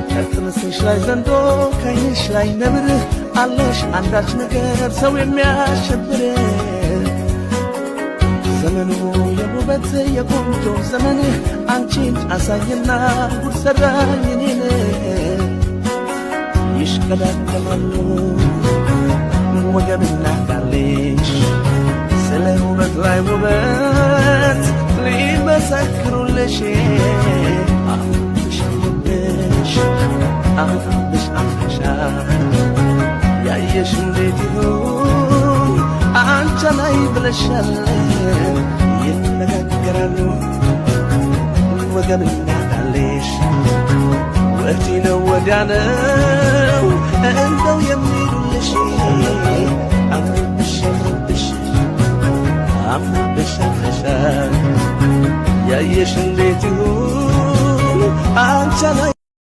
ከጥርስሽ ላይ ዘንዶ ከዓይንሽ ላይ ነብር አለሽ አንዳች ነገር ሰው የሚያሸብር ዘመኑ የውበት የቆንጆ ዘመን አንቺን አሳየና ጉድ ሰራኝ እኔን ይሽቀዳደማሉ ወገብና ቃልሽ ስለ ውበት ላይ ውበት ሊመሰክሩልሽ አሁንሽ አፍሻ ያየሽ እንዴት ይሁን አንቺ ላይ ብለሻል ይነጋገራሉ ወገብና ቃልሽ ወዲህ ነው ወዲያ ነው እንደው የሚሉልሽ አምብሽ አፍሻ ያየሽ እንዴት ይሁን አንቺ ላይ